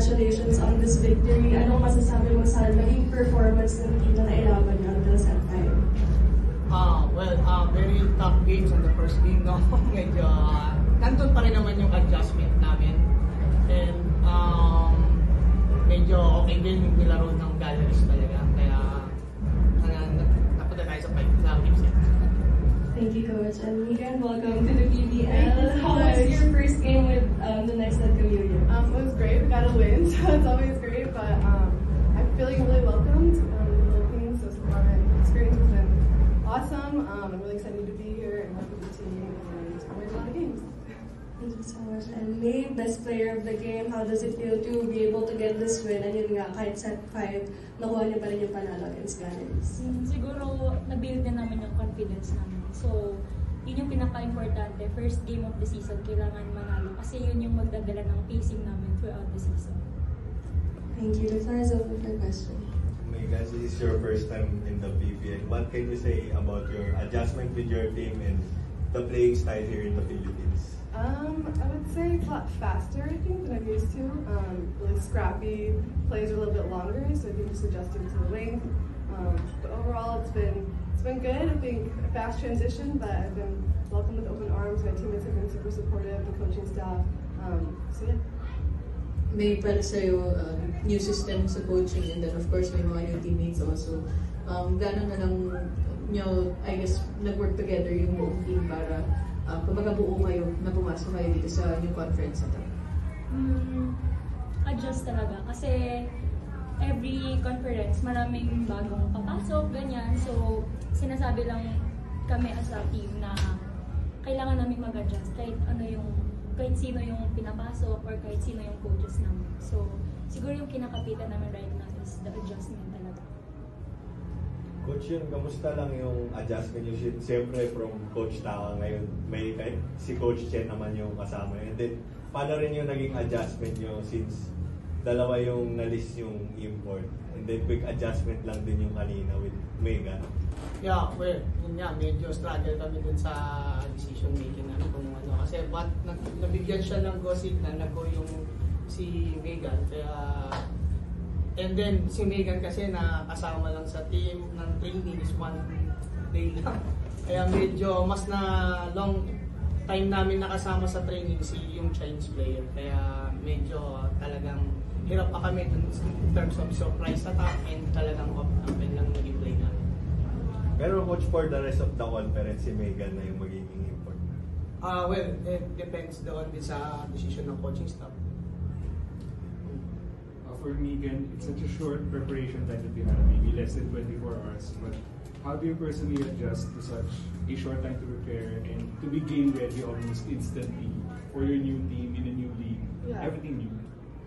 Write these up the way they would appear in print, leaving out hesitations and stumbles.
congratulations on this victory. Anong masasabi mo sa naging performance ng team na nailaban niyo until set 5? Very tough games on the first game, no? Medyo, nandun pa rin naman yung adjustment namin. And, medyo okay din yung nilaro ng galleries talaga. Kaya, napunta tayo sa game set. Thank you, Coach. And Megan, welcome to the PBL. How was your first game with the Nextlet community? It was great. We got a win, so it's always great. But I'm feeling really welcomed in the Philippines. So far, my experience has been awesome. I'm really excited to be here and work with the team and win a lot of games. Thank you so much. And May, best player of the game, how does it feel to be able to get this win? And yun nga, kahit set 5, nakuha niyo pa rin yung panalo against Galleries. Siguro, na-build din namin yung confidence namin. So, yun yung pinaka-importante. First game of the season, kailangan manalo. Kasi yun yung magdadala ng pacing namin throughout the season. Thank you. The floor is open for question. Megan, this is your first time in the PBL. What can you say about your adjustment with your team and the playing style here in the Philippines? I would say it's a lot faster, I think, than I'm used to. Really scrappy, plays are a little bit longer, so I think just adjusting to the length. But overall, it's been good. I think a fast transition, but I've been welcomed with open arms. My teammates have been super supportive, the coaching staff. So yeah. May para sa'yo new system sa coaching, and then of course may mga new teammates also. Gano'n na lang nyo, I guess, nag-work together yung buong team para kumbaga buo kayo na pumasok kayo dito sa new conference na to? Adjust talaga. Kasi every conference, maraming bagong papasok, ganyan. So, sinasabi lang kami as a team na kailangan namin mag-adjust kahit sino yung pinapasok or kahit sino yung coaches namin. So, siguro yung kinakapitan namin right now is the adjustment talaga. Coach, yun, kamusta lang yung adjustment nyo? Siyempre, from Coach Tawa ngayon, may si Coach Chen naman yung kasama. And then, paano rin yung naging adjustment nyo since dalawa yung nalis yung import? And then, quick adjustment lang din yung kanina with Megan. Yeah, well, yun nga, medyo struggle kami dun sa decision making namin kung ano. Kasi nabigyan siya ng go signal na go yung si Megan. Kaya, and then si Megan kasi na kasama lang sa team ng training is 1 day lang. Kaya medyo mas na long time namin nakasama sa training si yung Chinese player. Kaya medyo talagang hirap pa kami in terms of surprise attack and talagang open lang naging play namin. Pero coach, for the rest of the conference, si Megan na yung magiging import? Well, it depends doon din sa decision ng coaching staff. For Megan, it's such a short preparation time that you have, maybe less than 24 hours. But how do you personally adjust to such a short time to prepare and to be game ready almost instantly for your new team in a new league? Yeah. Everything new.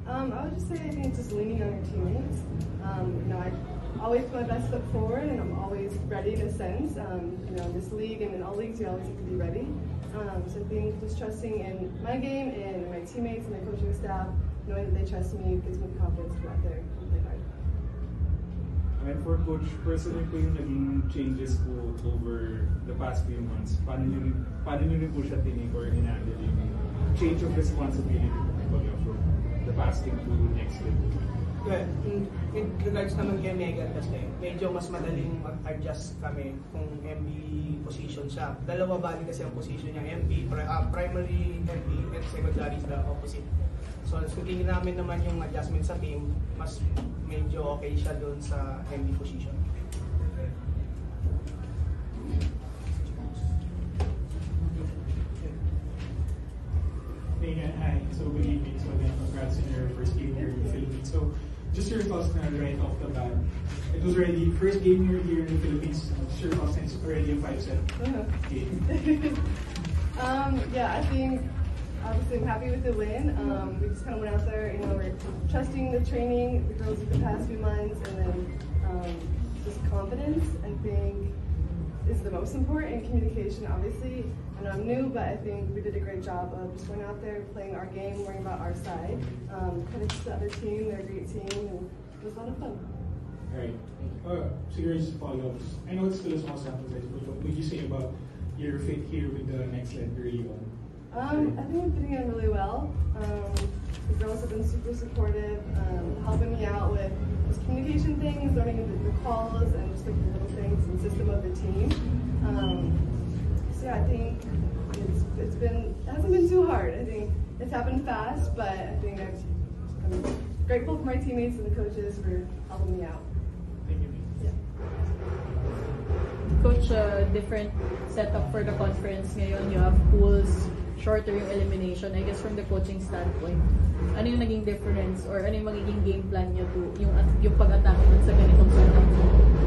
I would just say I think it's just leaning on your teammates. I always put my best foot forward, and I'm always ready in a sense. In this league and in all leagues, you always have to be ready. So I think just trusting in my game and my teammates and my coaching staff, knowing that they trust me gives me the confidence to go out there and play hard. And for Coach, personally po yung naging changes po over the past few months, paano nyo rin po siya tinig or hinandle yung change of responsibility po from the past team to next team? Well, in regards naman kay Megan kasi, medyo mas madaling mag-adjust kami kung MB position siya. Dalawa bali kasi ang position niya, MP, primary MP, and secondary is the opposite. So, tingin namin naman yung adjustment sa team, mas medyo okay siya doon sa MB position. Megan, hi. So good evening. So again, congrats on your first game here in the Philippines. So just your thoughts now right off the bat. It was already first game here in the Philippines. Just your thoughts, it's already a 5-set game. Yeah, I think obviously I'm happy with the win. We just kind of went out there, we're trusting the training, the girls of the past few months, and then just confidence, I think, is the most important, and communication, obviously. I know I'm new, but I think we did a great job of just going out there, playing our game, worrying about our side. Credit to the other team, they're a great team, and it was a lot of fun. Alright. So here's follow-ups. I know it's still a small sample size, but what would you say about your fit here with the Nextlet early on? I think I'm fitting in really well. The girls have been super supportive, helping me out with just communication things, learning the calls, and just like the little things and system of the team. So yeah, I think it hasn't been too hard. I think it's happened fast, but I think I'm grateful for my teammates and the coaches for helping me out. Thank you. Yeah. Coach, different setup for the conference ngayon. You have pools, shorter yung elimination. I guess from the coaching standpoint, ano yung naging difference or ano yung magiging game plan nyo to yung pag-attack dun sa ganitong setup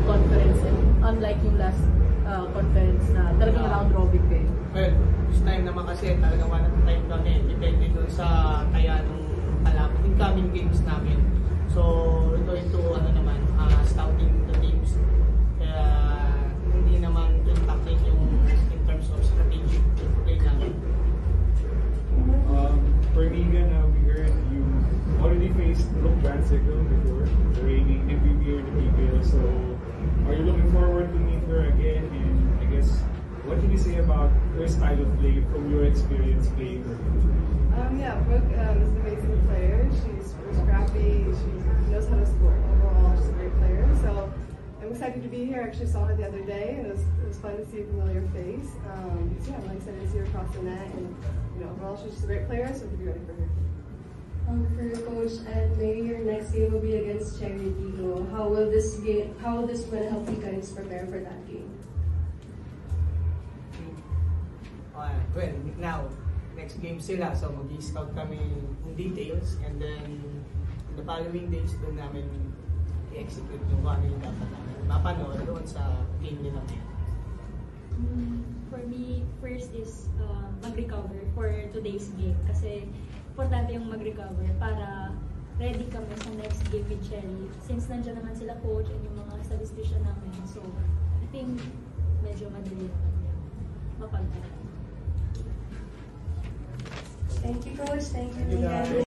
conference, and unlike yung last conference na talagang round robin kayo? Well, this time naman kasi talagang one at a time kami. Depende dun sa kaya nung incoming games namin. So, ito scouting the teams. Kaya hindi naman impacted yung in terms of strategic play namin. For Megan, we heard you already faced Luke Bansicle before, the reigning MVP or the PPL. So, are you looking forward to meet her again? And I guess, what can you say about her style of play from your experience playing her? Yeah, Brooke is an amazing player. She's super scrappy. She knows how to score. Overall, she's a great player. So I'm excited to be here. I actually saw her the other day, and it was fun to see a familiar face. So yeah, I'm really excited to see her across the net. And overall, she's just a great player. So we'll be ready for her. For Coach, and maybe your next game will be against Cherry Vigo. How will this win help you guys prepare for that game? Well, now, next game sila, so mag-scout kami in details, and then in the following days doon namin i-execute yung kung ano yung dapat namin mapanood doon sa game nila ngayon. For me, first is mag-recover for today's game kasi importante yung mag-recover para ready kami sa next game with Cherry. Since nandiyan naman sila coach and yung mga statistician namin, so I think medyo madali naman yung mapagdala. Thank you, Coach. Thank you, Megan.